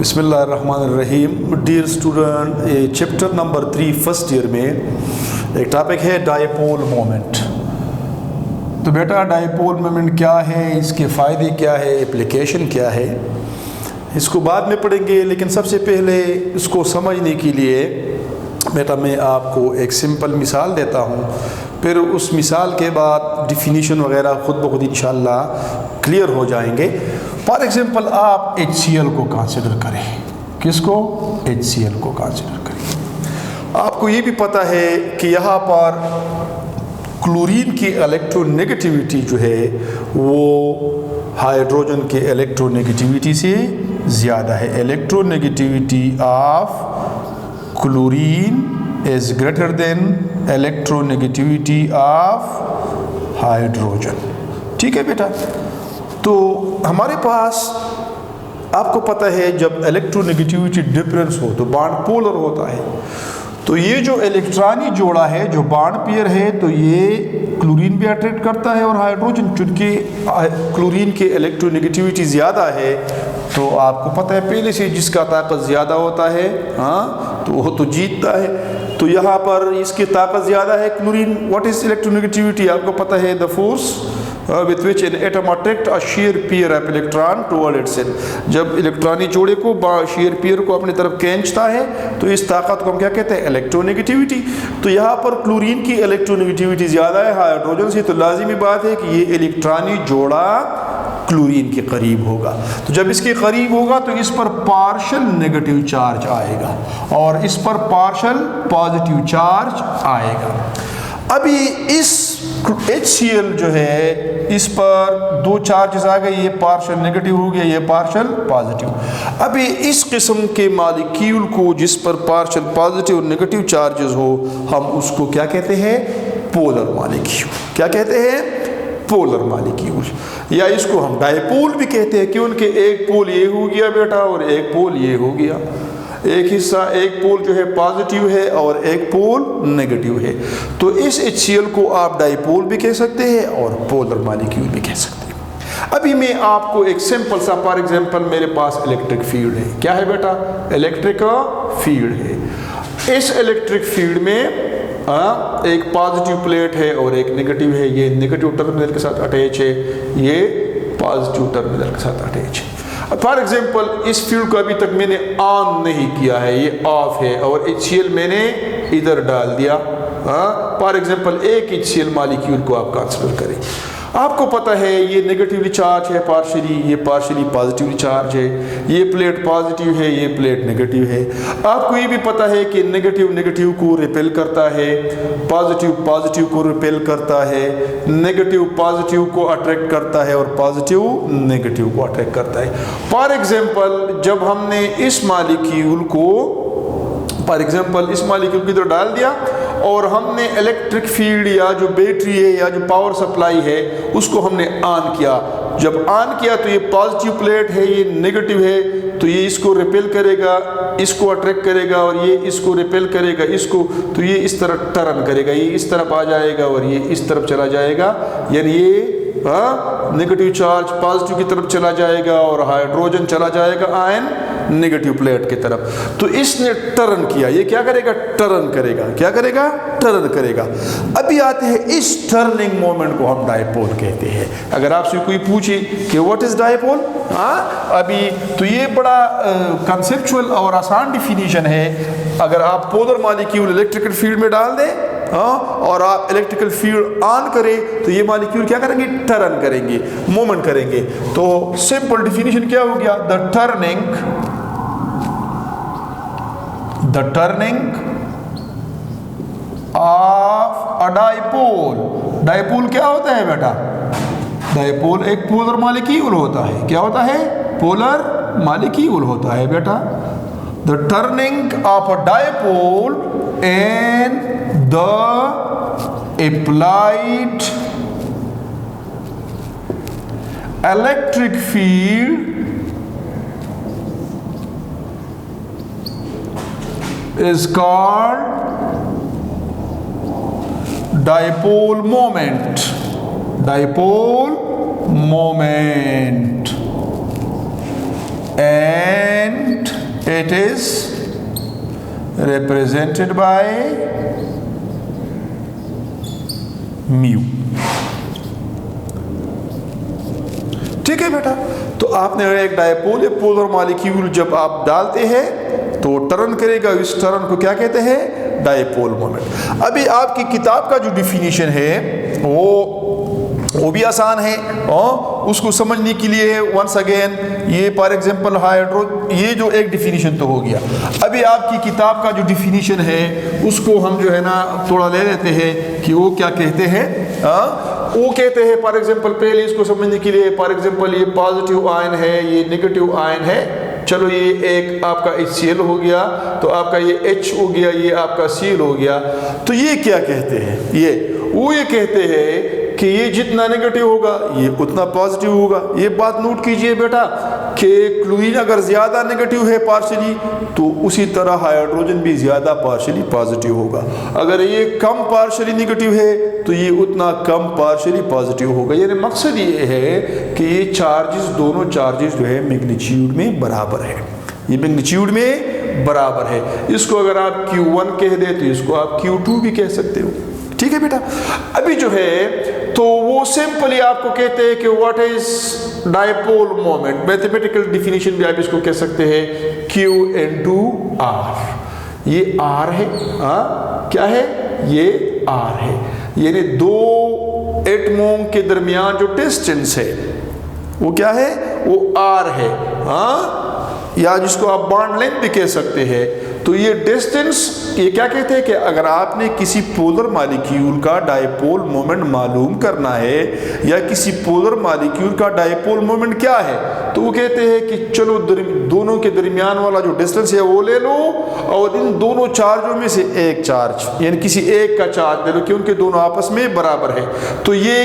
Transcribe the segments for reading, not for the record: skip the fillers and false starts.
बिस्मिल्लाहिर्रहमानिर्रहीम। Dear student, ये chapter number 3 first year में एक टॉपिक है डायपोल मोमेंट। तो बेटा डायपोल मोमेंट क्या है, इसके फ़ायदे क्या है, एप्लीकेशन क्या है, इसको बाद में पढ़ेंगे। लेकिन सबसे पहले इसको समझने के लिए बेटा मैं आपको एक सिंपल मिसाल देता हूँ, फिर उस मिसाल के बाद डिफिनीशन वगैरह ख़ुद ब खुद इंशाअल्लाह क्लियर हो जाएंगे। फॉर एग्ज़ाम्पल आप HCl को कंसिडर करें। किसको? HCl को कंसिडर करें। आपको ये भी पता है कि यहाँ पर क्लोरीन की इलेक्ट्रोनेगेटिविटी जो है वो हाइड्रोजन के इलेक्ट्रोनेगेटिविटी से ज़्यादा है। Electronegativity of chlorine is greater than electronegativity of hydrogen. ठीक है बेटा। तो हमारे पास आपको पता है जब इलेक्ट्रोनेगेटिविटी डिफरेंस हो तो बॉन्ड पोलर होता है। तो ये जो इलेक्ट्रॉनी जोड़ा है, जो बॉन्ड पेयर है, तो ये क्लोरीन भी अट्रैक्ट करता है और हाइड्रोजन। चूँकि क्लोरीन की इलेक्ट्रोनेगेटिविटी ज़्यादा है तो आपको पता है पहले से जिसका ताकत ज़्यादा होता है तो वो तो जीतता है। तो यहाँ पर इसकी ताकत ज़्यादा है क्लोरीन। What is electronegativity? आपको पता है the force with which an atom attract a shear pair of electron toward itself। जब इलेक्ट्रॉनी जोड़े को शेयर पेयर को अपनी तरफ खींचता है तो इस ताकत को हम क्या कहते हैं? इलेक्ट्रोनेगेटिविटी। तो यहाँ पर क्लोरीन की इलेक्ट्रोनेगेटिविटी ज़्यादा है हाइड्रोजन से, तो लाजिमी बात है कि ये इलेक्ट्रॉनी जोड़ा क्लोरीन के करीब होगा। तो जब इसके करीब होगा तो इस पर पार्शियल नेगेटिव चार्ज आएगा और इस पर पार्शियल पॉजिटिव चार्ज आएगा। अभी इस HCl जो है इस पर दो चार्जेस आ गए, ये पार्शियल नेगेटिव हो गया, ये पार्शियल पॉजिटिव। अभी इस किस्म के मॉलिक्यूल को जिस पर पार्शियल पॉजिटिव और नेगेटिव चार्जेस हो हम उसको क्या कहते हैं? Polar molecule. क्या कहते हैं? Polar molecule. या इसको हम डायपोल भी कहते हैं क्योंकि एक पोल ये हो गया बेटा और एक पोल ये हो गया। एक हिस्सा एक पोल जो है पॉजिटिव है और एक पोल नेगेटिव है। तो इस HCl को आप डायपोल भी कह सकते हैं और पोलर मॉलिक्यूल भी कह सकते हैं। अभी मैं आपको एक सिंपल सा, फॉर एग्जांपल मेरे पास इलेक्ट्रिक फील्ड है। क्या है बेटा? इलेक्ट्रिक फील्ड है। इस इलेक्ट्रिक फील्ड में एक पॉजिटिव प्लेट है और एक नेगेटिव है। ये नेगेटिव टर्मिनल के साथ अटैच है, ये पॉजिटिव टर्मिनल के साथ अटैच है। फॉर एग्जाम्पल इस फील्ड को अभी तक मैंने ऑन नहीं किया है, ये ऑफ है और HCl मैंने इधर डाल दिया। फॉर एग्जाम्पल एक HCl मॉलिक्यूल को आप कंसिडर करें। आपको पता है ये नेगेटिवली चार्ज है पार्शियली, ये पार्शियली पॉजिटिवली चार्ज है। ये प्लेट पॉजिटिव है, ये प्लेट नेगेटिव है। आपको ये भी पता है कि नेगेटिव नेगेटिव को रिपेल करता है, पॉजिटिव पॉजिटिव को रिपेल करता है, नेगेटिव पॉजिटिव को अट्रैक्ट करता है और पॉजिटिव नेगेटिव को अट्रैक्ट करता है। फॉर एग्जाम्पल जब हमने इस मॉलिक्यूल को इधर डाल दिया और हमने इलेक्ट्रिक फील्ड या जो बैटरी है या जो पावर सप्लाई है उसको हमने ऑन किया। जब ऑन किया तो ये पॉजिटिव प्लेट है, ये नेगेटिव है, तो ये इसको रिपेल करेगा, इसको अट्रैक्ट करेगा और ये इसको रिपेल करेगा, इसको, तो ये इस तरह टर्न करेगा, ये इस तरफ आ जाएगा और ये इस तरफ चला जाएगा। यानी ये नेगेटिव चार्ज पॉजिटिव की तरफ चला जाएगा और हाइड्रोजन चला जाएगा आयन नेगेटिव प्लेट की तरफ। तो इसने टर्न किया, ये क्या करेगा? टर्न करेगा। क्या करेगा? टर्न करेगा। अभी आते हैं इस टर्निंग मोमेंट को हम डायपोल कहते हैं। अगर आपसे कोई पूछे कि व्हाट इज डायपोल, अभी तो ये बड़ा कंसेप्चुअल और आसान डिफिनीशन है। अगर आप पोलर मॉलिक्यूल इलेक्ट्रिकल फील्ड में डाल दें और आप इलेक्ट्रिकल फील्ड ऑन करें तो ये मॉलिक्यूल क्या करेंगे? टर्न करेंगे, मूवमेंट करेंगे। तो सिंपल डिफिनीशन क्या हो गया? The turning of a dipole. Dipole क्या होता है बेटा? डायपोल एक पोलर मॉलिक्यूल होता है। क्या होता है? पोलर मॉलिक्यूल होता है बेटा। The turning of a dipole and the applied electric field is called dipole moment. Dipole moment. And it is represented by mu. ठीक है बेटा, तो आपने एक डायपोल या पोलर मॉलिक्यूल जब आप डालते हैं तो टर्न करेगा, इस टर्न को क्या कहते हैं? Dipole moment. अभी आपकी किताब का जो डिफिनीशन है वो भी आसान है और उसको समझने के लिए वंस अगेन ये फॉर एग्जांपल हाइड्रो, ये जो एक डिफिनीशन तो हो गया. अभी आपकी किताब का जो डिफिनीशन है उसको हम जो है ना थोड़ा ले लेते हैं कि वो क्या कहते हैं. वो कहते हैं फॉर एग्जांपल, पहले इसको समझने के लिए फॉर एग्जांपल ये पॉजिटिव आयन है, ये नेगेटिव आयन है. चलो ये एक आपका HCl हो गया, तो आपका ये H हो गया, ये आपका Cl हो गया. तो ये क्या कहते हैं? ये कहते हैं कि ये जितना नेगेटिव होगा ये उतना पॉजिटिव होगा. ये बात नोट कीजिए बेटा कि क्लोरीन अगर ज़्यादा नेगेटिव है पार्शियली, तो उसी तरह हाइड्रोजन भी ज़्यादा पार्शियली पॉजिटिव होगा. अगर ये कम पार्शियली नेगेटिव है तो ये उतना कम पार्शियली पॉजिटिव होगा. यानी मकसद ये है कि ये चार्जेस, दोनों चार्जेस जो है मैग्नीट्यूड में बराबर है. ये मैग्नीट्यूड में बराबर है. इसको अगर आप Q1 कह दे तो इसको आप Q2 भी कह सकते हो. ठीक है बेटा. अभी जो है तो वो सिंपली आपको कहते हैं कि what is dipole moment. Mathematical definition भी आप इसको कह सकते हैं Q into R. ये R है, क्या है? ये R है. यानी दो एटमों के दरमियान जो डिस्टेंस है वो क्या है? वो R है. या जिसको आप बॉन्ड लेंथ भी कह सकते हैं. तो ये डिस्टेंस, ये क्या कहते हैं कि अगर आपने किसी पोलर मॉलिक्यूल का डायपोल मोमेंट मालूम करना है या किसी पोलर मॉलिक्यूल का डायपोल मोमेंट क्या है, तो वो कहते हैं कि चलो दोनों के दरमियान वाला जो डिस्टेंस है वो ले लो और इन दोनों चार्जों में से एक चार्ज यानी किसी एक का चार्ज ले लो कि उनके दोनों आपस में बराबर है. तो ये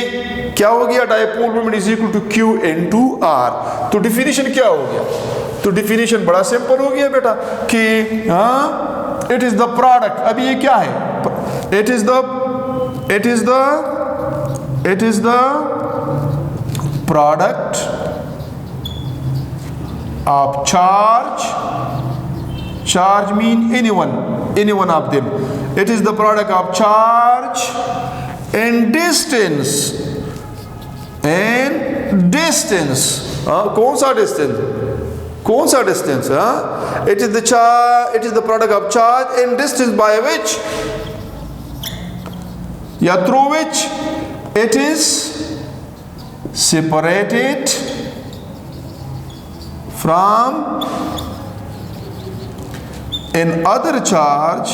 क्या हो गया? Dipole moment is equal to Q into R. तो डिफिनीशन क्या हो गया? तो डिफिनीशन बड़ा सिंपल हो गया बेटा कि इट इज द प्रोडक्ट. अभी ये क्या है? It is the product of charge mean any one of them. It is the product of charge and distance. कौन सा distance? It is the product of charge and distance by which या through which it is separated from another charge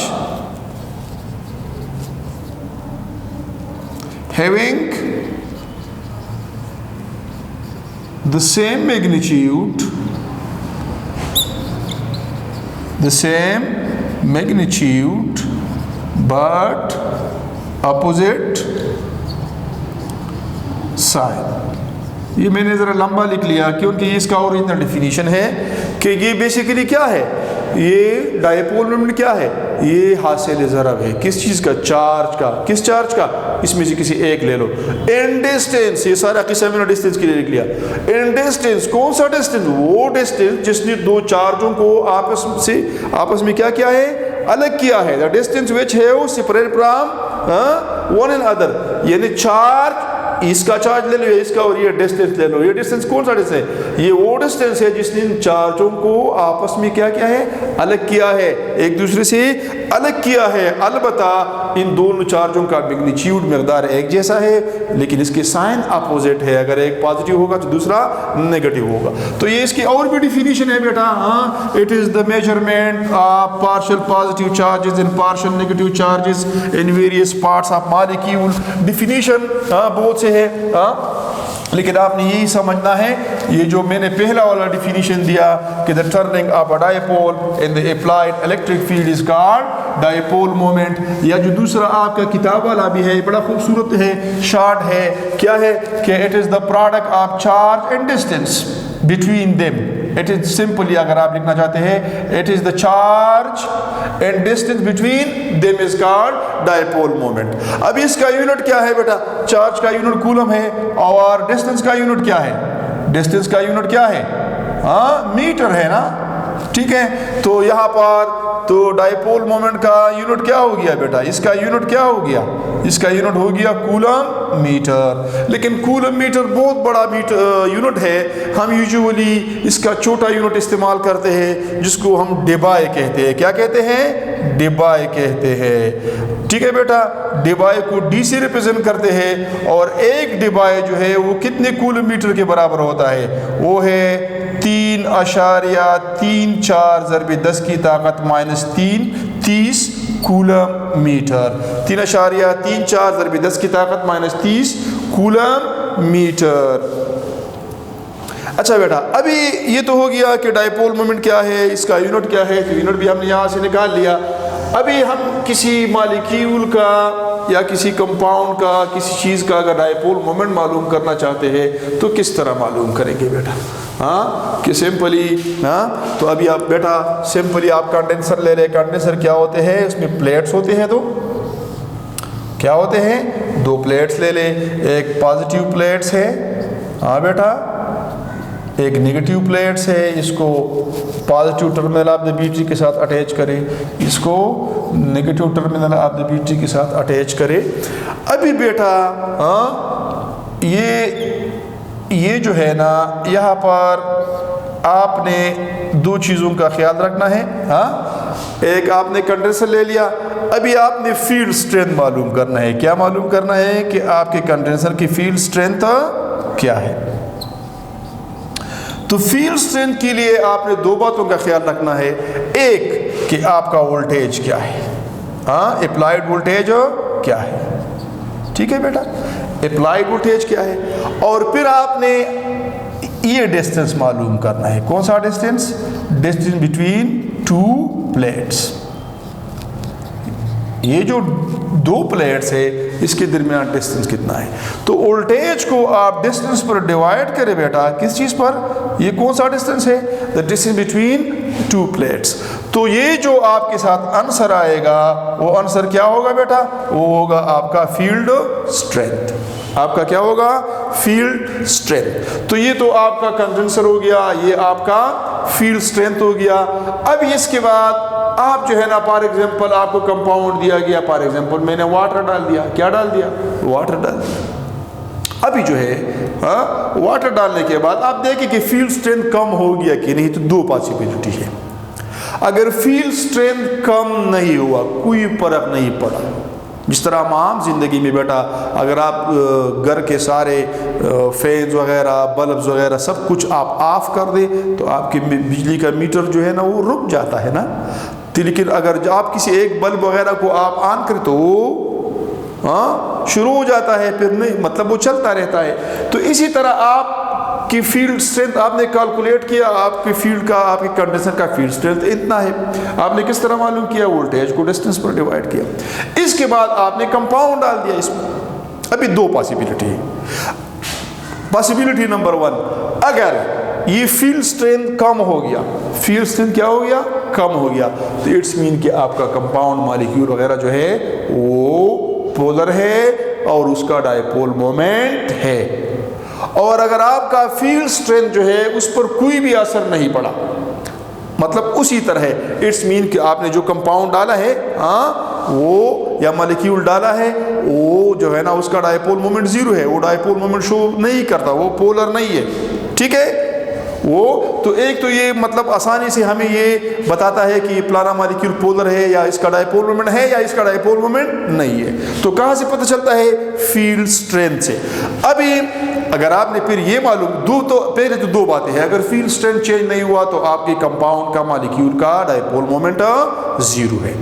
having the same magnitude but opposite side. ये मैंने ज़रा लंबा लिख लिया क्योंकि इसका ओरिजिनल डिफिनीशन है कि ये बेसिकली क्या है? ये डायपोल मोमेंट क्या है? ये हासिल ज़रब है. किस चीज़ का? चार्ज का. किस चार्ज का? इसमें से किसी एक ले लो. इन डिस्टेंस, ये सारा किस्सा मैंने डिस्टेंस के लिए लिख लिया. इन डिस्टेंस, कौन सा डिस्टेंस? वो डिस्टेंस जिसने दो चार्जों को आपस में क्या किया है? अलग किया है. द डिस्टेंस विच है वो separate from one and other. यानी चार्ज, इसका चार्ज ले लो, इसका, और ये डिस्टेंस ले लो. ये डिस्टेंस कौन सा डिस्टेंस है? ये वो डिस्टेंस है जिसने इन चार्जों को आपस में क्या किया है? अलग किया है, एक दूसरे से अलग किया है. अलबत्ता इन दोनों चार्जों का मैग्नीट्यूड मकदार एक जैसा है लेकिन इसके साइन अपोजिट है. अगर एक पॉजिटिव होगा तो दूसरा नेगेटिव होगा. तो ये इसकी और भी डिफिनीशन है बेटा. It is the measurement of partial positive charges and partial negative charges in various parts of molecule. Definition बहुत से है, लेकिन आपने यही समझना है. ये जो मैंने पहला वाला डिफिनीशन दिया कि the turning of a dipole in the applied electric field is called dipole moment. या जो दूसरा आपका किताब वाला भी है, बड़ा खूबसूरत है, शॉर्ट है, क्या है कि it is the product of charge and distance between them. It is simply अगर आप लिखना चाहते हैं, it is the charge and distance between them is called dipole moment. अब इसका यूनिट क्या है बेटा? चार्ज का यूनिट कूलम है और डिस्टेंस का यूनिट क्या है? डिस्टेंस का यूनिट क्या है? मीटर है ना. ٹھیک ہے. تو یہاں پر تو ڈائیپول مومنٹ کا یونٹ کیا ہو گیا بیٹا؟ اس کا یونٹ کیا ہو گیا؟ اس کا یونٹ ہو گیا کولم میٹر. لیکن کولم میٹر بہت بڑا یونٹ ہے. ہم یوزولی اس کا چھوٹا یونٹ استعمال کرتے ہیں جس کو ہم ڈیبائے کہتے ہیں. کیا کہتے ہیں؟ ڈیبائے کہتے ہیں. ٹھیک ہے بیٹا. ڈیبائے کو ڈی سے ریپرزینٹ کرتے ہیں اور ایک ڈیبائے جو ہے وہ کتنے کولم میٹر کے برابر ہوتا ہے؟ وہ ہے 3.34 ضرب 10 کی طاقت -3 30 کولم میٹر. 3.34 ضرب 10 کی طاقت -30 کولم میٹر. اچھا بیٹا، ابھی یہ تو ہو گیا کہ ڈائیپول مومنٹ کیا ہے، اس کا یونٹ کیا ہے. تو یونٹ بھی ہم نے یہاں سے نکال لیا. ابھی ہم کسی مالیکیول کا یا کسی کمپاؤنڈ کا، کسی چیز کا اگر ڈائیپول مومنٹ معلوم کرنا چاہتے ہیں تو کس طرح معلوم کریں گے بیٹا؟ کہ سمپلی تو ابھی آپ بیٹا سمپلی آپ کنڈینسر لے لیں. کنڈینسر کیا ہوتے ہیں؟ اس میں پلیٹس ہوتے ہیں. تو کیا ہوتے ہیں؟ 2 پلیٹس لے لیں. ایک پازیٹیو پلیٹس ہے بیٹا، ایک نیگیٹیو پلیٹس ہے. اس کو positive terminal of the battery کے ساتھ اٹیچ کرے، اس کو negative terminal of the battery کے ساتھ اٹیچ کرے. ابھی بیٹا یہ جو ہے نا، یہاں پر آپ نے 2 چیزوں کا خیال رکھنا ہے. ایک آپ نے کنڈینسر لے لیا. ابھی آپ نے فیلڈ اسٹرینتھ معلوم کرنا ہے. کیا معلوم کرنا ہے؟ کہ آپ کے کنڈینسر کی فیلڈ اسٹرینتھ کیا ہے. تو فیلڈ اسٹرینتھ کے لیے آپ نے 2 باتوں کا خیال رکھنا ہے. ایک کہ آپ کا وولٹیج کیا ہے، اپلائیڈ وولٹیج کیا ہے. ٹھیک ہے بیٹا، اپلائیڈ وولٹیج کیا ہے. اور پھر آپ نے یہ ڈسٹینس معلوم کرنا ہے. کون سا ڈسٹینس؟ Distance between 2 plates. یہ جو 2 پلیٹس ہے اس کے درمیان ڈسٹینس کتنا ہے. تو وولٹیج کو آپ ڈسٹینس پر ڈیوائڈ کریں بیٹا. کس چیز پر؟ یہ کون سا ڈسٹینس ہے؟ The distance between 2 plates. تو یہ جو آپ کے ساتھ آنسر آئے گا وہ آنسر کیا ہوگا بیٹا؟ وہ ہوگا آپ کا فیلڈ اسٹرینتھ. آپ کا کیا ہوگا؟ Field strength. تو یہ تو آپ کا کنڈینسر ہو گیا، یہ آپ کا فیلڈ اسٹرینتھ ہو گیا. اب اس کے بعد آپ جو ہے نا، فار ایگزامپل آپ کو کمپاؤنڈ دیا گیا، فار ایگزامپل میں نے واٹر ڈال دیا. کیا ڈال دیا؟ واٹر ڈال دیا. ابھی جو ہے واٹر ڈالنے کے بعد آپ دیکھیں کہ فیلڈ اسٹرینتھ کم ہو گیا کہ نہیں. تو 2 پاسبلٹی ہے. اگر فیلڈ اسٹرینتھ کم نہیں ہوا، کوئی فرق نہیں پڑا. جس طرح ہم عام زندگی میں بیٹا اگر آپ گھر کے سارے فینز وغیرہ، بلبز وغیرہ سب کچھ آپ آف کر دیں تو آپ کے بجلی کا میٹر جو ہے نا وہ رک جاتا ہے نا. لیکن اگر آپ کسی ایک بلب وغیرہ کو آپ آن کریں تو وہ شروع ہو جاتا ہے، پھر نہیں، مطلب وہ چلتا رہتا ہے. تو اسی طرح آپ کی فیلڈ اسٹرینتھ آپ نے کیلکولیٹ کیا، آپ کی فیلڈ کا، آپ کی کنڈینسر کا فیلڈ اسٹرینتھ اتنا ہے. آپ نے کس طرح معلوم کیا؟ وولٹیج کو ڈسٹینس پر ڈیوائڈ کیا. اس کے بعد آپ نے کمپاؤنڈ ڈال دیا اس میں. ابھی 2 پاسبلٹی ہے. پاسبلٹی نمبر 1، اگر یہ فیلڈ اسٹرینتھ کم ہو گیا، فیلڈ اسٹرینتھ کیا ہو گیا؟ کم ہو گیا. تو اٹس مین کہ آپ کا کمپاؤنڈ مالیکیول وغیرہ جو ہے وہ پولر ہے اور اس کا ڈائیپول مومنٹ ہے. اور اگر آپ کا فیلڈ اسٹرینتھ جو ہے اس پر کوئی بھی اثر نہیں پڑا، مطلب اسی طرح ہے، اٹس مین کہ آپ نے جو کمپاؤنڈ ڈالا ہے وہ یا مالیکیول ڈالا ہے وہ جو ہے نا اس کا ڈائیپول مومنٹ 0 ہے. وہ ڈائیپول مومنٹ شو نہیں کرتا، وہ پولر نہیں ہے. ٹھیک ہے. وہ تو ایک تو یہ مطلب آسانی سے ہمیں یہ بتاتا ہے کہ یہ فلانا مالیکیول پولر ہے یا اس کا ڈائیپول مومنٹ ہے یا اس کا ڈائیپول مومنٹ نہیں ہے. تو کہاں سے پتہ چلتا ہے؟ فیلڈ اسٹرینتھ سے. ابھی اگر آپ نے پھر یہ معلوم پہلے تو 2 باتیں ہیں. اگر فیلڈ اسٹرینتھ چینج نہیں ہوا تو آپ کے کمپاؤنڈ کا مالیکیول کا ڈائیپول مومنٹ 0 ہے.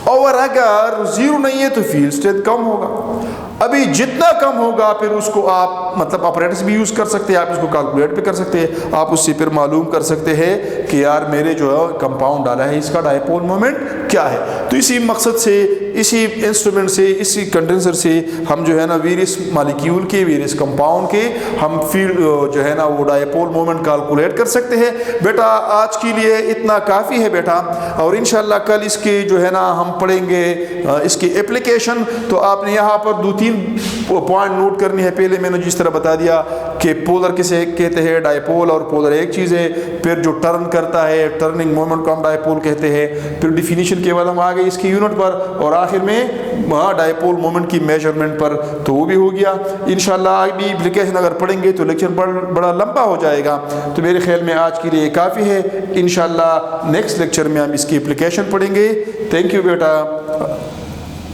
اور اگر 0 نہیں ہے تو فیلڈ اسٹرینتھ کم ہوگا. ابھی جتنا کم ہوگا پھر اس کو آپ مطلب اپریٹس بھی یوز کر سکتے ہیں، آپ اس کو کیلکولیٹ بھی کر سکتے ہیں. آپ اس سے پھر معلوم کر سکتے ہیں کہ یار میرے جو ہے کمپاؤنڈ ڈالا ہے اس کا ڈائیپول مومنٹ کیا ہے. تو اسی مقصد سے، اسی انسٹرومنٹ سے، اسی کنڈینسر سے ہم جو ہے نا ویریس مالیکیول کے، ویریس کمپاؤنڈ کے ہم فیلڈ جو ہے نا وہ ڈائیپول مومنٹ کیلکولیٹ کر سکتے ہیں. بیٹا آج کے لیے اتنا کافی ہے بیٹا، اور انشاءاللہ کل اس کے جو ہے نا ہم پڑھیں گے اس کی اپلیکیشن. تو آپ نے یہاں پر 2-3 پوائنٹ نوٹ کرنی ہے. پہلے میں نے جس طرح بتا دیا کہ پولر کسے کہتے ہیں، ڈائپول اور پولر ایک چیز ہے، پھر جو ٹرن کرتا ہے ٹرننگ مومنٹ کو ہم ڈائپول کہتے ہیں، پھر ڈیفینیشن کے بعد ہم آگے اس کی یونٹ پر، اور آخر میں ڈائپول مومنٹ کی میجرمنٹ پر، تو وہ بھی ہو گیا۔ انشاءاللہ آگے اپلیکیشن اگر پڑھیں گے تو لیکچر بڑا لمبا ہو جائے گا، تو میرے خیال میں آج کے لیے کافی ہے۔ انشاءاللہ نیکسٹ لیکچر میں ہم اس کی اپلیکیشن پڑھیں گے۔ Thank you beta.